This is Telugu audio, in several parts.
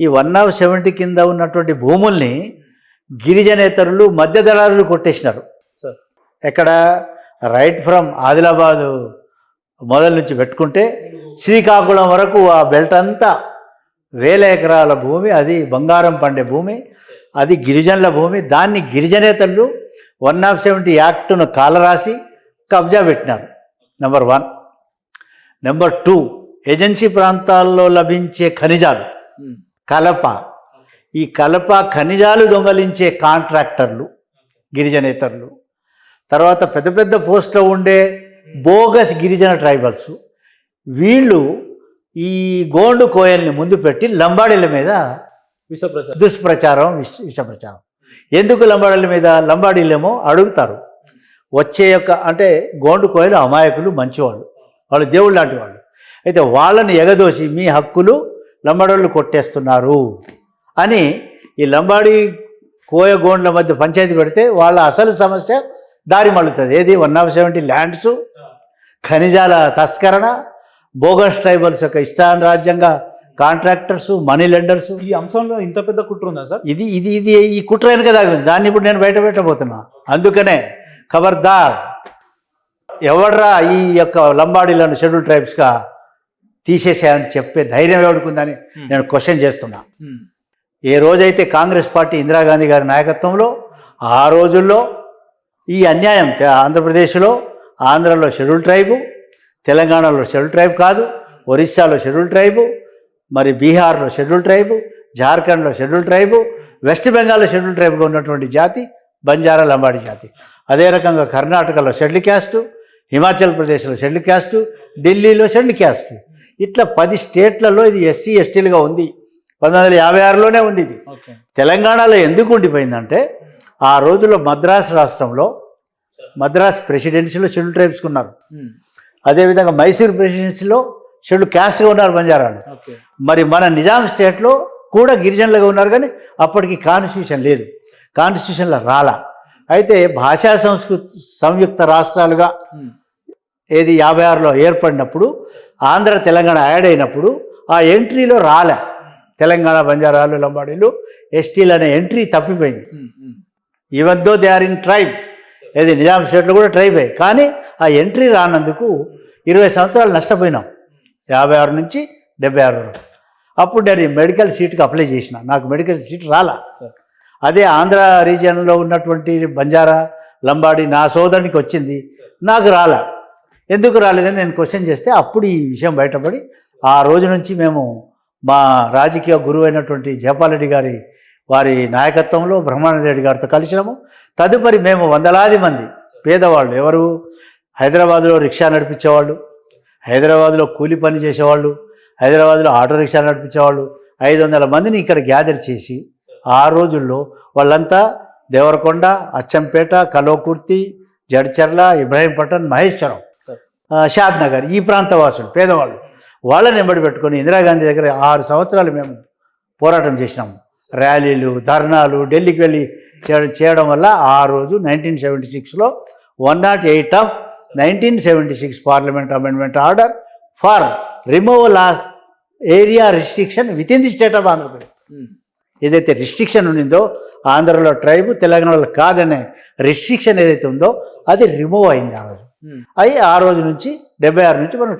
ఈ 170 కింద ఉన్నటువంటి భూముల్ని గిరిజనేతరులు మధ్య దళారులు కొట్టేసినారు. సార్ ఎక్కడ రైట్ ఫ్రమ్ ఆదిలాబాదు మొదల నుంచి పెట్టుకుంటే శ్రీకాకుళం వరకు ఆ బెల్ట్ అంతా 1000 ఎకరాల భూమి, అది బంగారం పండే భూమి, అది గిరిజనుల భూమి. దాన్ని గిరిజనేతలు 170 యాక్టును కాలరాసి కబ్జా పెట్టినారు. నెంబర్ 1. నెంబర్ 2, ఏజెన్సీ ప్రాంతాల్లో లభించే ఖనిజాలు, కలప, ఈ కలప ఖనిజాలు దొంగలించే కాంట్రాక్టర్లు గిరిజనేతరులు. తర్వాత పెద్ద పెద్ద పోస్టులో ఉండే బోగస్ గిరిజన ట్రైబల్స్, వీళ్ళు ఈ గోండు కోయల్ని ముందు పెట్టి లంబాడీల మీద దుష్ప్రచారం, విషప్రచారం. ఎందుకు లంబాడీల మీద? లంబాడీలేమో అడుగుతారు వచ్చే అంటే గోండు కోయలు అమాయకులు, మంచివాళ్ళు, వాళ్ళు దేవుళ్ళు లాంటి వాళ్ళు. అయితే వాళ్ళని ఎగదోసి మీ హక్కులు లంబాడోళ్ళు కొట్టేస్తున్నారు అని ఈ లంబాడీ కోయ గోండ్ల మధ్య పంచాయతీ పెడితే వాళ్ళ అసలు సమస్య దారి మళ్ళుతుంది. ఏది? 170 ల్యాండ్స్, ఖనిజాల తస్కరణ, బోగస్ ట్రైబల్స్ యొక్క ఇష్టారాజ్యంగా కాంట్రాక్టర్స్, మనీ లెండర్స్. ఈ అంశంలో ఇంత పెద్ద కుట్ర ఉందా సార్? ఇది ఇది ఇది ఈ కుట్ర వెనుక దాగింది. దాన్ని ఇప్పుడు నేను బయట పెట్టబోతున్నా. అందుకనే ఖబర్దార్, ఎవడ్రా ఈ యొక్క లంబాడీలను షెడ్యూల్ ట్రైబ్స్గా తీసేసాయని చెప్పే ధైర్యం ఎవడుకుందని నేను క్వశ్చన్ చేస్తున్నా. ఏ రోజైతే కాంగ్రెస్ పార్టీ ఇందిరాగాంధీ గారి నాయకత్వంలో ఆ రోజుల్లో ఈ అన్యాయం ఆంధ్రలో షెడ్యూల్ ట్రైబు, తెలంగాణలో షెడ్యూల్ ట్రైబ్ కాదు, ఒరిస్సాలో షెడ్యూల్ ట్రైబు, మరి బీహార్లో షెడ్యూల్ ట్రైబు, జార్ఖండ్లో షెడ్యూల్ ట్రైబు, వెస్ట్ బెంగాల్లో షెడ్యూల్ ట్రైబ్గా ఉన్నటువంటి జాతి బంజారా లంబాడీ జాతి. అదే రకంగా కర్ణాటకలో షెడ్యూల్ క్యాస్టు, హిమాచల్ ప్రదేశ్లో షెడ్యూల్ క్యాస్టు, ఢిల్లీలో షెడ్యూల్ క్యాస్టు. ఇట్లా 10 స్టేట్లలో ఇది ఎస్సీ ఎస్టీలుగా ఉంది. 1956లోనే ఉంది ఇది. తెలంగాణలో ఎందుకు ఉండిపోయిందంటే ఆ రోజుల్లో మద్రాసు రాష్ట్రంలో మద్రాస్ ప్రెసిడెన్సీలో షెడ్యూల్ ట్రైబ్స్కి ఉన్నారు. అదేవిధంగా మైసూర్ ప్రెసిడెన్సీలో షెడ్యూల్ క్యాస్ట్గా ఉన్నారు బంజారాలు. మరి మన నిజాం స్టేట్లో కూడా గిరిజనులుగా ఉన్నారు, కానీ అప్పటికి కాన్స్టిట్యూషన్ లేదు, కాన్స్టిట్యూషన్లో రాలా. అయితే భాషా సంయుక్త రాష్ట్రాలుగా ఏది 56లో ఏర్పడినప్పుడు ఆంధ్ర తెలంగాణ యాడ్ అయినప్పుడు ఆ ఎంట్రీలో రాలే. తెలంగాణ బంజారాలు, లంబాడీలు, ఎస్టీలు అనే ఎంట్రీ తప్పిపోయింది. Even though they are in tribe, ఏది నిజాం స్టేట్లో కూడా ట్రైబే, కానీ ఆ ఎంట్రీ రానందుకు 20 సంవత్సరాలు నష్టపోయినాం. 56 నుంచి 76 వరకు. అప్పుడు నేను మెడికల్ సీట్కి అప్లై చేసిన, నాకు మెడికల్ సీట్ రాలా. అదే ఆంధ్ర రీజియన్లో ఉన్నటువంటి బంజారా, లంబాడీ నా సోదరునికి వచ్చింది, నాకు రాలా. ఎందుకు రాలేదని నేను క్వశ్చన్ చేస్తే అప్పుడు ఈ విషయం బయటపడి ఆ రోజు నుంచి మేము మా రాజకీయ గురువు అయినటువంటి జయపాల్ రెడ్డి వారి నాయకత్వంలో బ్రహ్మానంద రెడ్డి గారితో కలిసినాము. తదుపరి మేము వందలాది మంది పేదవాళ్ళు, ఎవరు హైదరాబాద్లో రిక్షా నడిపించేవాళ్ళు, హైదరాబాద్లో కూలి పని చేసేవాళ్ళు, హైదరాబాద్లో ఆటో రిక్షా నడిపించేవాళ్ళు, 500 మందిని ఇక్కడ గ్యాదర్ చేసి ఆ రోజుల్లో వాళ్ళంతా దేవరకొండ, అచ్చంపేట, కల్వకుర్తి, జడ్చర్ల, ఇబ్రాహీంపట్నం, మహేశ్వరం, షాద్ నగర్, ఈ ప్రాంత వాసులు పేదవాళ్ళు. వాళ్ళని వెంబడి పెట్టుకొని ఇందిరాగాంధీ దగ్గర 6 సంవత్సరాలు మేము పోరాటం చేసినాము. ర్యాలీలు, ధర్నాలు, ఢిల్లీకి వెళ్ళి చేయడం వల్ల ఆ రోజు 1976లో 108 of 1976 parliament amendment order for removal of area restriction with in the state of Andhra Pradesh. ఏదైతే రిస్ట్రిక్షన్ ఉండిందో ఆంధ్రలో ట్రైబ్, తెలంగాణలో కాదనే రిస్ట్రిక్షన్ ఏదైతే ఉందో అది రిమూవ్ అయింది ఆ రోజు. ఆ రోజు నుంచి 76 నుంచి మనం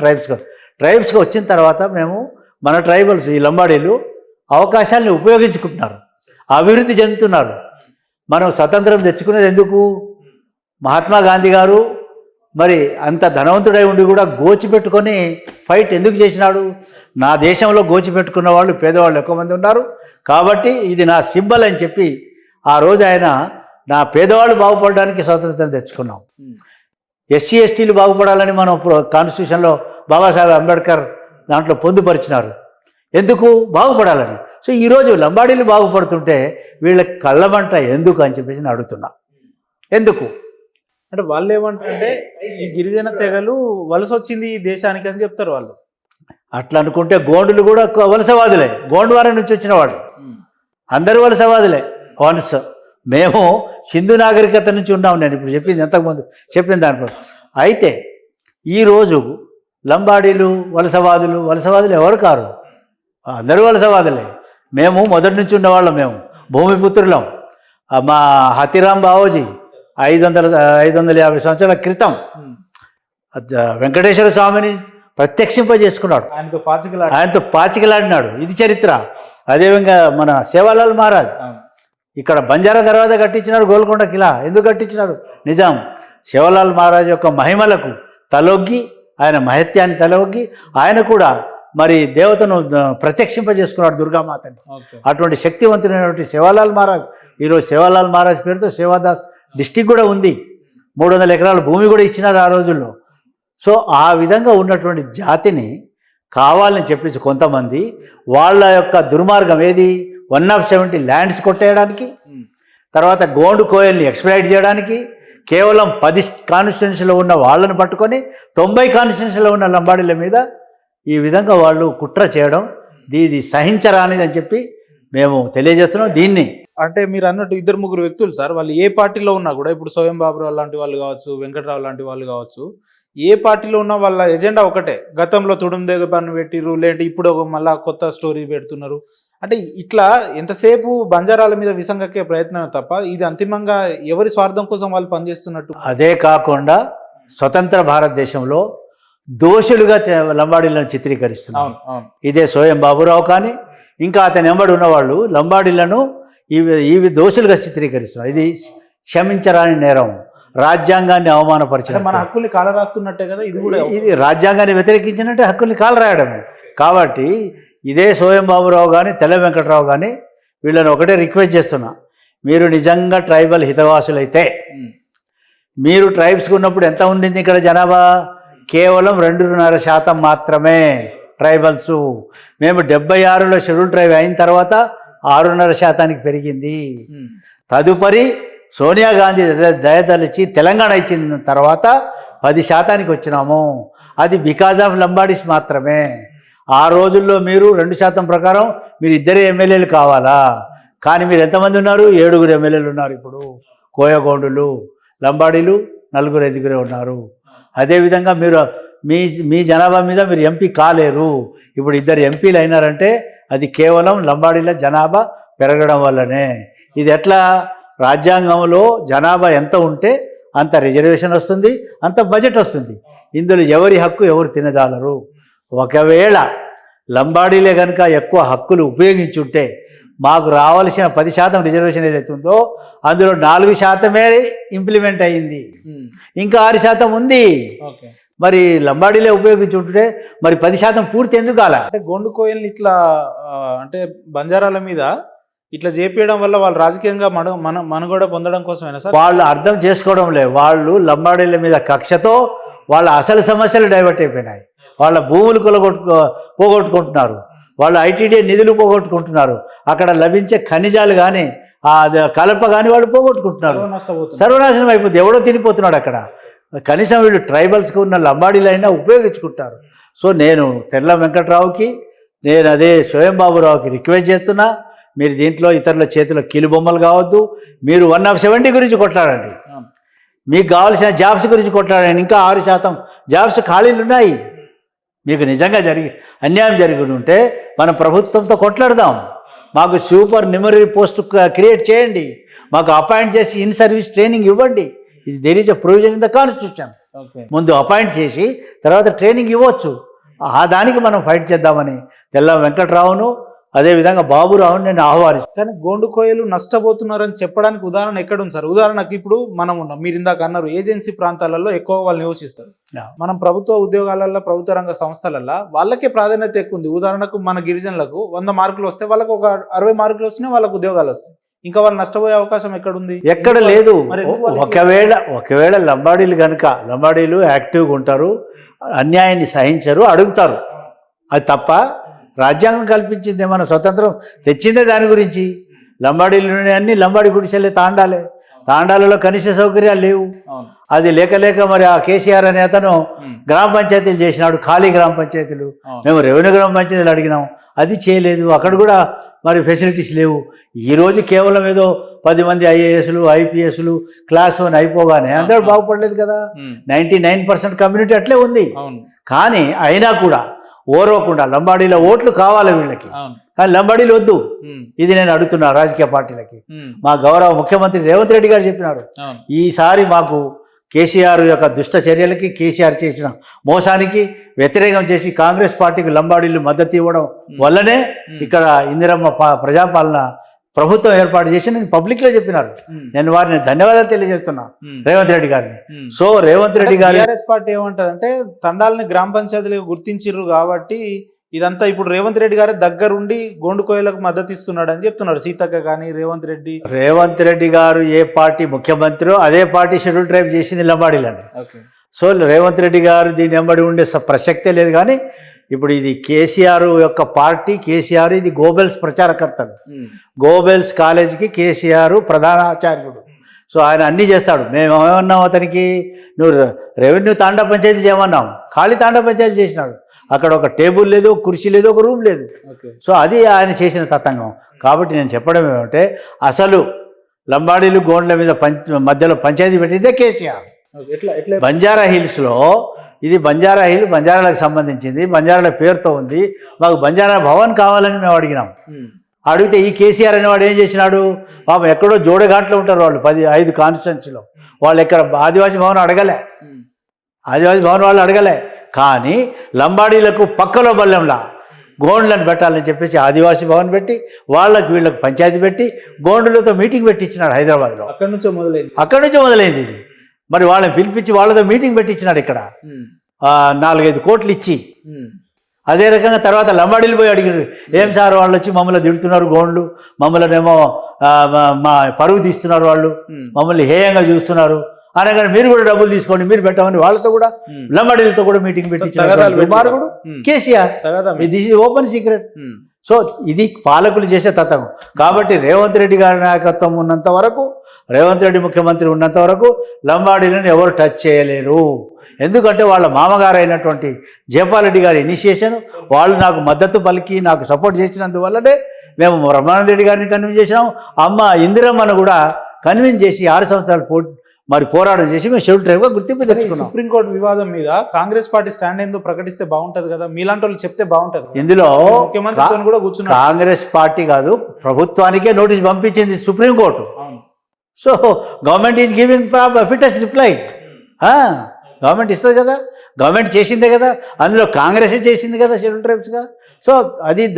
ట్రైబ్స్గా వచ్చిన తర్వాత మేము మన ట్రైబల్స్, ఈ లంబాడీలు అవకాశాలను ఉపయోగించుకుంటున్నారు, అభివృద్ధి చెందుతున్నారు. మనం స్వతంత్రం తెచ్చుకునేది ఎందుకు? మహాత్మా గాంధీ గారు మరి అంత ధనవంతుడై ఉండి కూడా గోచిపెట్టుకొని ఫైట్ ఎందుకు చేసినాడు? నా దేశంలో గోచిపెట్టుకున్న వాళ్ళు పేదవాళ్ళు ఎక్కువ మంది ఉన్నారు కాబట్టి ఇది నా సింబల్ అని చెప్పి ఆ రోజు ఆయన నా పేదవాళ్ళు బాగుపడడానికి స్వాతంత్రం తెచ్చుకున్నాం. ఎస్సీ ఎస్టీలు బాగుపడాలని మనం కాన్స్టిట్యూషన్లో బాబాసాహెబ్ అంబేద్కర్ దాంట్లో పొందుపరిచినారు. ఎందుకు? బాగుపడాలని. సో ఈరోజు లంబాడీలు బాగుపడుతుంటే వీళ్ళకి కళ్ళమంట ఎందుకు అని చెప్పేసి నేను అడుగుతున్నా. ఎందుకు అంటే వాళ్ళు ఏమంటారంటే ఈ గిరిజన తెగలు వలస వచ్చింది ఈ దేశానికి అని చెప్తారు వాళ్ళు. అట్లా అనుకుంటే గోండులు కూడా వలసవాదులే, గోండువారం నుంచి వచ్చిన వాళ్ళు అందరూ వలసవాదులే. వన్స్ మేము సింధు నాగరికత నుంచి ఉన్నాం. నేను ఇప్పుడు చెప్పింది ఎంతకుముందు చెప్పిన దాంట్లో. అయితే ఈరోజు లంబాడీలు వలసవాదులు ఎవరు కారు? అందరూ వలసవాదులే. మేము మొదటి నుంచి ఉన్నవాళ్ళం, మేము భూమిపుత్రులం. మా హతిరామ్ బావోజీ 550 సంవత్సరాల క్రితం వెంకటేశ్వర స్వామిని ప్రత్యక్షింపజేసుకున్నాడు, ఆయనతో పాచికలాడినాడు. ఇది చరిత్ర. అదేవిధంగా మన సేవాలాల్ మహారాజ్ ఇక్కడ బంజారా దర్వాజా కట్టించినాడు, గోల్కొండ కిలా ఎందుకు కట్టించినాడు? నిజాం. సేవాలాల్ మహారాజ్ యొక్క మహిమలకు తలొగ్గి, ఆయన మహత్యాన్ని తలొగ్గి ఆయన కూడా మరి దేవతను ప్రత్యక్షింపజేసుకున్నాడు, దుర్గామాతని. అటువంటి శక్తివంతుడైనటువంటి సేవాలాల్ మహారాజ్, ఈరోజు సేవాలాల్ మహారాజ్ పేరుతో సేవాదాస్ డిస్టిక్ కూడా ఉంది. 300 ఎకరాల భూమి కూడా ఇచ్చినారు ఆ రోజుల్లో. సో ఆ విధంగా ఉన్నటువంటి జాతిని కావాలని చెప్పేసి కొంతమంది వాళ్ళ యొక్క దుర్మార్గం ఏది, 170 ల్యాండ్స్ కొట్టేయడానికి, తర్వాత గోండు కోయల్ని ఎక్స్ప్లాయిట్ చేయడానికి, కేవలం 10 కాన్స్టిట్యున్సీలో ఉన్న వాళ్ళని పట్టుకొని 90 కాన్స్టిట్యున్సీలో ఉన్న లంబాడీల మీద ఈ విధంగా వాళ్ళు కుట్ర చేయడం ఇది సహించరానిది అని చెప్పి మేము తెలియజేస్తున్నాం. దీన్ని అంటే మీరు అన్నట్టు 2-3 వ్యక్తులు సార్, వాళ్ళు ఏ పార్టీలో ఉన్నా కూడా, ఇప్పుడు స్వయం బాబురావు లాంటి వాళ్ళు కావచ్చు, వెంకట్రావు లాంటి వాళ్ళు కావచ్చు, ఏ పార్టీలో ఉన్న వాళ్ళ ఎజెండా ఒకటే. గతంలో తుడుందేగ పన్ను పెట్టిరు, లేదంటే ఇప్పుడు మళ్ళా కొత్త స్టోరీ పెడుతున్నారు. అంటే ఇట్లా ఎంతసేపు బంజారాల మీద విసంగక్కే ప్రయత్నం తప్ప ఇది అంతిమంగా ఎవరి స్వార్థం కోసం వాళ్ళు పనిచేస్తున్నట్టు. అదే కాకుండా స్వతంత్ర భారతదేశంలో దోషులుగా లంబాడీలను చిత్రీకరిస్తున్నారు. ఇదే స్వయం బాబురావు కానీ ఇంకా అతని వెంబడి ఉన్నవాళ్ళు లంబాడీలను ఇవి దోషులుగా చిత్రీకరిస్తున్నారు. ఇది క్షమించరాని నేరం, రాజ్యాంగాన్ని అవమానపరిచిన, మన హక్కుల్ని కాలరాస్తున్నట్టే కదా ఇది కూడా. ఇది రాజ్యాంగాన్ని వ్యతిరేకించినట్టే హక్కుల్ని కాలరాయడమే. కాబట్టి ఇదే స్వయం బాబురావు కానీ తెల్ల వెంకట్రావు కానీ వీళ్ళని ఒకటే రిక్వెస్ట్ చేస్తున్నా, మీరు నిజంగా ట్రైబల్ హితవాసులైతే, మీరు ట్రైబ్స్కి ఉన్నప్పుడు ఎంత ఉండింది ఇక్కడ జనాభా? కేవలం 2.5% మాత్రమే ట్రైబల్స్. మేము 76లో షెడ్యూల్ ట్రైబ్ అయిన తర్వాత 6.5% పెరిగింది. తదుపరి సోనియా గాంధీ దయదలిచి తెలంగాణ ఇచ్చిన తర్వాత 10% వచ్చినాము. అది బికాజ్ ఆఫ్ లంబాడీస్ మాత్రమే. ఆ రోజుల్లో మీరు 2% ప్రకారం మీరు 2 ఎమ్మెల్యేలు కావాలా, కానీ మీరు ఎంతమంది ఉన్నారు? 7 ఎమ్మెల్యేలు ఉన్నారు. ఇప్పుడు కోయగోండులు లంబాడీలు 4-5 ఉన్నారు. అదేవిధంగా మీరు మీ జనాభా మీద మీరు ఎంపీ కాలేరు. ఇప్పుడు 2 ఎంపీలు అయినారంటే అది కేవలం లంబాడీల జనాభా పెరగడం వల్లనే. ఇది ఎట్లా? రాజ్యాంగంలో జనాభా ఎంత ఉంటే అంత రిజర్వేషన్ వస్తుంది, అంత బడ్జెట్ వస్తుంది. ఇందులో ఎవరి హక్కు ఎవరు తినజాలరు. ఒకవేళ లంబాడీలే కనుక ఎక్కువ హక్కులు ఉపయోగించుంటే మాకు రావాల్సిన 10% రిజర్వేషన్ ఏదైతే ఉందో అందులో 4% ఇంప్లిమెంట్ అయ్యింది, ఇంకా 6% ఉంది. మరి లంబాడీలే ఉపయోగించుంటే మరి 10% పూర్తి ఎందుకు కాల? అంటే గోండు కోయల్ని ఇట్లా అంటే బంజారాల మీద ఇట్లా చేపేయడం వల్ల వాళ్ళు రాజకీయంగా మనుగడ పొందడం కోసమేనా సార్? వాళ్ళు అర్థం చేసుకోవడం లేదు. వాళ్ళు లంబాడీల మీద కక్షతో వాళ్ళ అసలు సమస్యలు డైవర్ట్ అయిపోయినాయి. వాళ్ళ భూములు పోగొట్టుకుంటున్నారు, వాళ్ళ ఐటీడీ నిధులు పోగొట్టుకుంటున్నారు, అక్కడ లభించే ఖనిజాలు కానీ కలప కానీ వాళ్ళు పోగొట్టుకుంటున్నారు. సర్వనాశనం అయిపోతుంది, ఎవడో తినిపోతున్నాడు అక్కడ. కనీసం వీళ్ళు ట్రైబల్స్కి ఉన్న లంబాడీలైనా ఉపయోగించుకుంటారు. సో నేను తెల్ల వెంకట్రావుకి, నేను అదే స్వయం బాబురావుకి రిక్వెస్ట్ చేస్తున్నా, మీరు దీంట్లో ఇతరుల చేతిలో కీలుబొమ్మలు కావద్దు. మీరు 170 గురించి కొట్లాడండి, మీకు కావాల్సిన జాబ్స్ గురించి కొట్లాడండి. ఇంకా 6% జాబ్స్ ఖాళీలు ఉన్నాయి. మీకు నిజంగా అన్యాయం జరిగి ఉంటే మనం ప్రభుత్వంతో కొట్లాడదాం. మాకు సూపర్ న్యూమరీ పోస్ట్ క్రియేట్ చేయండి, మాకు అపాయింట్ చేసి ఇన్ సర్వీస్ ట్రైనింగ్ ఇవ్వండి. ఇది there is a provision in the constitution. ముందు అపాయింట్ చేసి తర్వాత ట్రైనింగ్ ఇవ్వచ్చు. దానికి మనం ఫైట్ చేద్దామని తెల్ల వెంకట్రావును అదేవిధంగా బాబురావును నేను ఆహ్వానిస్తాను. కానీ గోండు కోయలు నష్టపోతున్నారని చెప్పడానికి ఉదాహరణ ఎక్కడుంది సార్? ఉదాహరణకు ఇప్పుడు మనం ఉన్నాం, మీరు ఇందాక అన్నారు ఏజెన్సీ ప్రాంతాలలో ఎక్కువ వాళ్ళు నివసిస్తారు. మనం ప్రభుత్వ ఉద్యోగాలలో, ప్రభుత్వ రంగ సంస్థలలో వాళ్ళకే ప్రాధాన్యత ఎక్కువ ఉంది. ఉదాహరణకు మన గిరిజనులకు 100 మార్కులు వస్తే వాళ్ళకు ఒక 60 మార్కులు వస్తేనే వాళ్ళకు ఉద్యోగాలు వస్తాయి. ఇంకా వాళ్ళు నష్టపోయే అవకాశం ఎక్కడుంది? ఎక్కడ లేదు. ఒకవేళ లంబాడీలు కనుక, లంబాడీలు యాక్టివ్గా ఉంటారు, అన్యాయాన్ని సహించరు, అడుగుతారు. అది తప్ప రాజ్యాంగం కల్పించింది, మన స్వతంత్రం తెచ్చిందే దాని గురించి. లంబాడీలు అన్ని లంబాడీ గుడిసెలే, తాండాలలో కనీస సౌకర్యాలు లేవు. అది లేక మరి ఆ కేసీఆర్ అనే అతను గ్రామ పంచాయతీలు చేసినాడు, ఖాళీ గ్రామ పంచాయతీలు. మేము రెవెన్యూ గ్రామ పంచాయతీలు అడిగినాం, అది చేయలేదు. అక్కడ కూడా మరి ఫెసిలిటీస్ లేవు. ఈరోజు కేవలం ఏదో 10 మంది ఐఏఎస్లు, ఐపీఎస్లు క్లాస్ 1 అయిపోగానే అందరూ బాగుపడలేదు కదా. 99% కమ్యూనిటీ అట్లే ఉంది. కానీ అయినా కూడా ఓరవకుండా లంబాడీల ఓట్లు కావాలి వీళ్ళకి, అవును. కానీ లంబాడీలు వద్దు. ఉమ్, ఇది నేను అడుగుతున్నా రాజకీయ పార్టీలకి. ఉమ్, మా గౌరవ ముఖ్యమంత్రి రేవంత్ రెడ్డి గారు చెప్పినారు, అవును. ఈసారి మాకు కేసీఆర్ యొక్క దుష్ట చర్యలకి, కేసీఆర్ చేసిన మోసానికి వ్యతిరేకం చేసి కాంగ్రెస్ పార్టీకి లంబాడీలు మద్దతు ఇవ్వడం వల్లనే ఇక్కడ ఇందిరమ్మ ప్రజాపాలన ప్రభుత్వం ఏర్పాటు చేసి నేను పబ్లిక్లో చెప్పినారు. నేను వారిని ధన్యవాదాలు తెలియజేస్తున్నా రేవంత్ రెడ్డి గారిని. సో రేవంత్ రెడ్డి గారు టీఆర్ఎస్ పార్టీ ఏమంటదంటే తండాలని గ్రామ పంచాయతీలుగా గుర్తించిర్రు కాబట్టి ఇదంతా ఇప్పుడు రేవంత్ రెడ్డి గారే దగ్గరుండి గోండుకోయలకు మద్దతు ఇస్తున్నాడు అని చెప్తున్నారు. సీతక్క కానీ రేవంత్ రెడ్డి గారు ఏ పార్టీ ముఖ్యమంత్రి అదే పార్టీ షెడ్యూల్ ట్రైబ్ చేసింది లంబాడీలని. సో రేవంత్ రెడ్డి గారు దీని వెంబడి ఉండే ప్రసక్తే లేదు. కానీ ఇప్పుడు ఇది కేసీఆర్ యొక్క పార్టీ, కేసీఆర్ ఇది గోబెల్స్ ప్రచారకర్తలు. గోబెల్స్ కాలేజీకి కేసీఆర్ ప్రధాన ఆచార్యుడు. సో ఆయన అన్నీ చేస్తాడు. మేము ఏమన్నాం అతనికి, నువ్వు రెవెన్యూ తాండా పంచాయతీ చేయమన్నాం, ఖాళీ తాండా పంచాయతీ చేసినాడు. అక్కడ ఒక టేబుల్ లేదు, ఒక కుర్చీ లేదు, ఒక రూమ్ లేదు. సో అది ఆయన చేసిన తతంగం. కాబట్టి నేను చెప్పడం ఏమంటే, అసలు లంబాడీలు గోండ్ల మీద మధ్యలో పంచాయతీ పెట్టిందే కేసీఆర్. బంజారా హిల్స్లో ఇది బంజారా హిల్, బంజారాలకు సంబంధించింది, బంజారాల పేరుతో ఉంది. మాకు బంజారా భవన్ కావాలని మేము అడిగినాం. అడిగితే ఈ కేసీఆర్ అనేవాడు ఏం చేసినాడు, పాపం ఎక్కడో జోడఘాట్లో ఉంటారు వాళ్ళు 5 కాన్స్టిట్యున్సీలో. వాళ్ళు ఎక్కడ ఆదివాసీ భవన్ అడగలే, ఆదివాసీ భవన్ వాళ్ళు అడగలే. కానీ లంబాడీలకు పక్కలో బల్లెంలా గోండ్లను పెట్టాలని చెప్పేసి ఆదివాసీ భవన్ పెట్టి వీళ్ళకి పంచాయతీ పెట్టి గోండులతో మీటింగ్ పెట్టించినాడు హైదరాబాద్లో. అక్కడి నుంచే మొదలైంది ఇది. మరి వాళ్ళని పిలిపించి వాళ్ళతో మీటింగ్ పెట్టించినాడు ఇక్కడ 4-5 కోట్లు ఇచ్చి. అదే రకంగా తర్వాత లంబాడీలు పోయి అడిగారు, ఏం సార్ వాళ్ళు వచ్చి మమ్మల్ని తిడుతున్నారు గోండ్లు, మమ్మల్ని ఏమో మా పరువు తీస్తున్నారు, వాళ్ళు మమ్మల్ని హేయంగా చూస్తున్నారు అనగానే మీరు కూడా డబ్బులు తీసుకోండి, మీరు పెట్టమని వాళ్ళతో కూడా లంబాడీలతో కూడా మీటింగ్ పెట్టించారు KCR. This is open secret. So ఇది పాలకులు చేసే తత్వం. కాబట్టి రేవంత్ రెడ్డి గారి నాయకత్వం ఉన్నంత వరకు, రేవంత్ రెడ్డి ముఖ్యమంత్రి ఉన్నంత వరకు లంబాడీలను ఎవరు టచ్ చేయలేరు. ఎందుకంటే వాళ్ళ మామగారు అయినటువంటి జయపాల్ రెడ్డి గారి ఇనిషియేషన్, వాళ్ళు నాకు మద్దతు పలికి నాకు సపోర్ట్ చేసినందువల్లనే మేము బ్రహ్మానంద రెడ్డి గారిని కన్విన్స్ చేసినాం. అమ్మ ఇందిరమ్మను కూడా కన్విన్స్ చేసి 6 సంవత్సరాలు పోరాటం చేసి మేము షెడ్యూల్ ట్రైబ్గా గుర్తింపు తెచ్చుకున్నాం. సుప్రీంకోర్టు వివాదం మీద కాంగ్రెస్ పార్టీ స్టాండ్ ఏందో ప్రకటిస్తే బాగుంటది కదా, మీలాంటి వాళ్ళు చెప్తే బాగుంటది. ఇందులో ముఖ్యమంత్రితో కూడా కూర్చున్నారు. కాంగ్రెస్ పార్టీ కాదు, ప్రభుత్వానికే నోటీస్ పంపించింది supreme court. So government is giving fittest reply. Government ఇస్తుంది కదా, గవర్నమెంట్ చేసిందే కదా, అందులో కాంగ్రెసే చేసింది కదా షెడ్యూల్ ట్రైబ్స్గా. So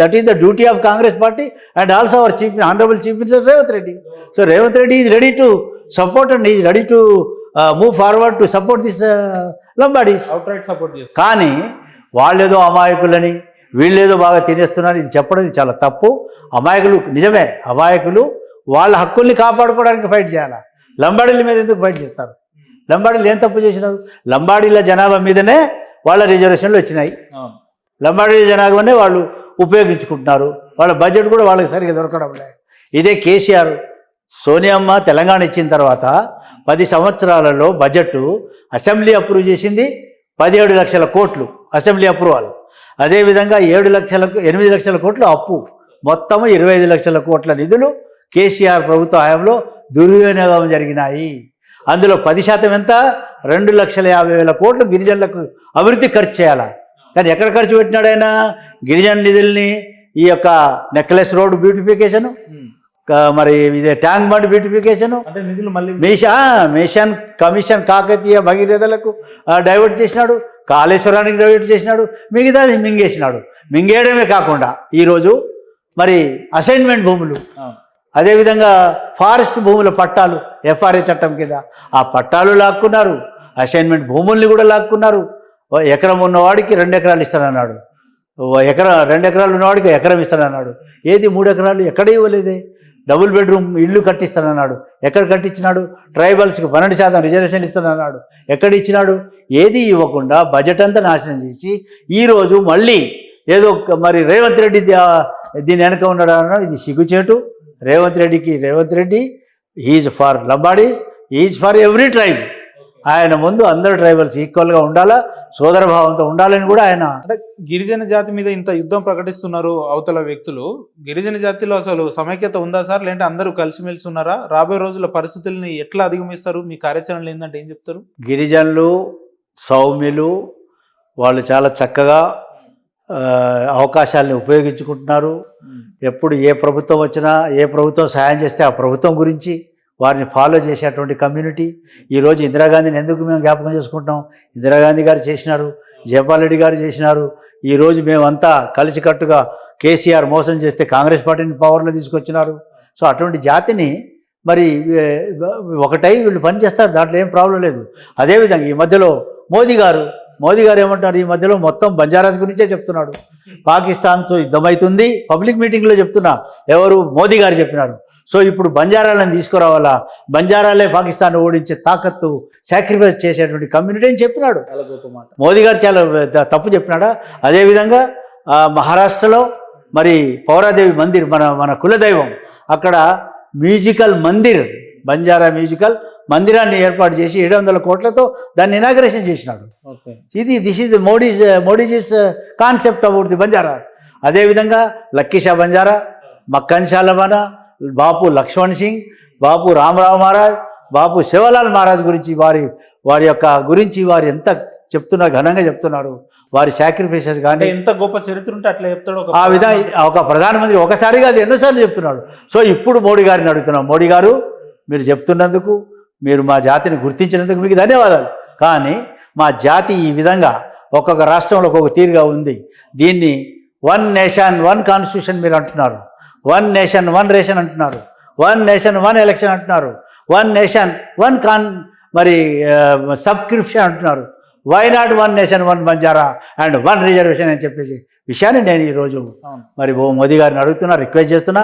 that is the duty of Congress party and also our honourable chief minister Revanth Reddy. So Revanth Reddy is ready to support and is ready to move forward to support this Lambadis. కానీ వాళ్ళేదో అమాయకులని, వీళ్ళేదో బాగా తినేస్తున్నారు, ఇది చెప్పడం ఇది చాలా తప్పు. అమాయకులు నిజమే, అమాయకులు వాళ్ళ హక్కుల్ని కాపాడుకోవడానికి ఫైట్ చేయాలి. లంబాడీల మీద ఎందుకు ఫైట్ చేస్తారు? లంబాడీలు ఏం తప్పు చేసినారు? లంబాడీల జనాభా మీదనే వాళ్ళ రిజర్వేషన్లు వచ్చినాయి, లంబాడీల జనాభానే వాళ్ళు ఉపయోగించుకుంటున్నారు, వాళ్ళ బడ్జెట్ కూడా వాళ్ళకి సరిగ్గా దొరకడం లేదు. ఇదే కేసీఆర్ సోనియమ్మ తెలంగాణ ఇచ్చిన తర్వాత 10 సంవత్సరాలలో బడ్జెట్ అసెంబ్లీ అప్రూవ్ చేసింది 17 లక్షల కోట్లు అసెంబ్లీ అప్రూవల్. అదేవిధంగా 8 లక్షల కోట్లు అప్పు, మొత్తము 25 లక్షల కోట్ల నిధులు కేసీఆర్ ప్రభుత్వ హయాంలో దుర్వినియోగం జరిగినాయి. అందులో 10% ఎంత? 2,50,000 కోట్లు గిరిజనులకు అభివృద్ధి ఖర్చు చేయాలి. కానీ ఎక్కడ ఖర్చు పెట్టినాడు ఆయన? గిరిజన నిధుల్ని ఈ యొక్క నెక్లెస్ రోడ్ బ్యూటిఫికేషను, మరి ఇదే tank bund beautification, mission commission Kakatiya భగీరథలకు డైవర్ట్ చేసినాడు, కాళేశ్వరానికి డైవర్ట్ చేసినాడు, మిగతాది మింగేసినాడు. మింగేయడమే కాకుండా ఈరోజు మరి అసైన్మెంట్ భూములు, అదేవిధంగా ఫారెస్ట్ భూముల పట్టాలు ఎఫ్ఆర్ఏ చట్టం కింద ఆ పట్టాలు లాక్కున్నారు, అసైన్మెంట్ భూముల్ని కూడా లాక్కున్నారు. ఎకరం ఉన్నవాడికి 2 ఎకరాలు ఇస్తానన్నాడు, 2 ఎకరాలు ఉన్నవాడికి ఎకరం ఇస్తానన్నాడు. ఏది 3 ఎకరాలు ఎక్కడ ఇవ్వలేదే. డబుల్ బెడ్రూమ్ ఇల్లు కట్టిస్తానన్నాడు, ఎక్కడ కట్టించినాడు? ట్రైబల్స్కి 12% రిజర్వేషన్ ఇస్తానన్నాడు, ఎక్కడ ఇచ్చినాడు? ఏది ఇవ్వకుండా బడ్జెట్ అంతా నాశనం చేసి ఈరోజు మళ్ళీ ఏదో మరి రేవంత్ రెడ్డి దీని వెనక ఉన్నాడు అన్నాడు. ఇది సిగ్గుచేటు. Revanth Reddy is for Lambadis, is for every tribe. ఆయన ముందు అందరు ట్రైబల్స్ ఈక్వల్గా ఉండాలా, సోదరభావంతో ఉండాలని కూడా ఆయన. అంటే గిరిజన జాతి మీద ఇంత యుద్ధం ప్రకటిస్తున్నారు అవతల వ్యక్తులు, గిరిజన జాతిలో అసలు సమైక్యత ఉందా సార్? లేదంటే అందరూ కలిసిమెలిసి ఉన్నారా? రాబోయే రోజుల పరిస్థితుల్ని ఎట్లా అధిగమిస్తారు? మీ కార్యాచరణలు ఏంటంటే ఏం చెప్తారు? గిరిజనులు సౌమ్యులు, వాళ్ళు చాలా చక్కగా అవకాశాలని ఉపయోగించుకుంటున్నారు. ఎప్పుడు ఏ ప్రభుత్వం వచ్చినా ఏ ప్రభుత్వం సహాయం చేస్తే ఆ ప్రభుత్వం గురించి వారిని ఫాలో చేసేటువంటి కమ్యూనిటీ. ఈరోజు ఇందిరాగాంధీని ఎందుకు మేము జ్ఞాపకం చేసుకుంటున్నాం? ఇందిరాగాంధీ గారు చేసినారు, జయపాల్ రెడ్డి గారు చేసినారు. ఈరోజు మేమంతా కలిసికట్టుగా కేసీఆర్ మోసం చేస్తే కాంగ్రెస్ పార్టీని పవర్లో తీసుకొచ్చినారు. సో అటువంటి జాతిని మరి ఒకటై వీళ్ళు పనిచేస్తారు, దాంట్లో ఏం ప్రాబ్లం లేదు. అదేవిధంగా ఈ మధ్యలో మోదీ గారు ఏమంటారు? ఈ మధ్యలో మొత్తం బంజారాస్ గురించే చెప్తున్నాడు. పాకిస్తాన్తో యుద్ధమవుతుంది పబ్లిక్ మీటింగ్లో చెప్తున్నా, ఎవరు? మోదీ గారు చెప్పినారు. సో ఇప్పుడు బంజారాలను తీసుకురావాలా, బంజారాలే పాకిస్తాన్ ఓడించే తాకత్తు సాక్రిఫైస్ చేసేటువంటి కమ్యూనిటీ అని చెప్పినాడు. చాలా గొప్ప మాట. మోదీ గారు చాలా తప్పు చెప్పినాడా? అదేవిధంగా మహారాష్ట్రలో మరి పౌరాదేవి మందిర్ మన కులదైవం, అక్కడ మ్యూజికల్ మందిర్, బంజారా మ్యూజికల్ మందిరాన్ని ఏర్పాటు చేసి 700 కోట్లతో దాన్ని ఇనాగ్రేషన్ చేసినాడు. This is Modiji's concept about the Banjara. అదేవిధంగా లక్కీషా బంజారా, మక్కన్ షాలబానా, బాపు లక్ష్మణ్ సింగ్, బాపు రామరావు మహారాజ్, బాపు శివలాల్ మహారాజ్ గురించి వారి యొక్క గురించి వారు ఎంత చెప్తున్నారు, ఘనంగా చెప్తున్నారు. వారి సాక్రిఫైసెస్ కానీ ఎంత గొప్ప చరిత్ర ఉంటే అట్లా చెప్తాడు. ఆ విధంగా ఒక ప్రధానమంత్రి ఒకసారిగా అది ఎన్నోసార్లు చెప్తున్నాడు. సో ఇప్పుడు మోడీ గారిని అడుగుతున్నాం, మోడీ గారు మీరు చెప్తున్నందుకు, మీరు మా జాతిని గుర్తించినందుకు మీకు ధన్యవాదాలు. కానీ మా జాతి ఈ విధంగా ఒక్కొక్క రాష్ట్రంలో ఒక్కొక్క తీరుగా ఉంది. దీన్ని 1 నేషన్ 1 కాన్స్టిట్యూషన్ మీరు అంటున్నారు, 1 నేషన్ 1 రేషన్ అంటున్నారు, 1 నేషన్ 1 ఎలక్షన్ అంటున్నారు, 1 నేషన్ 1 మరి సబ్స్క్రిప్షన్ అంటున్నారు. Why not 1 nation 1 Banjara and 1 reservation అని చెప్పేసి విషయాన్ని నేను ఈరోజు మరి మోదీ గారిని అడుగుతున్నా, రిక్వెస్ట్ చేస్తున్నా.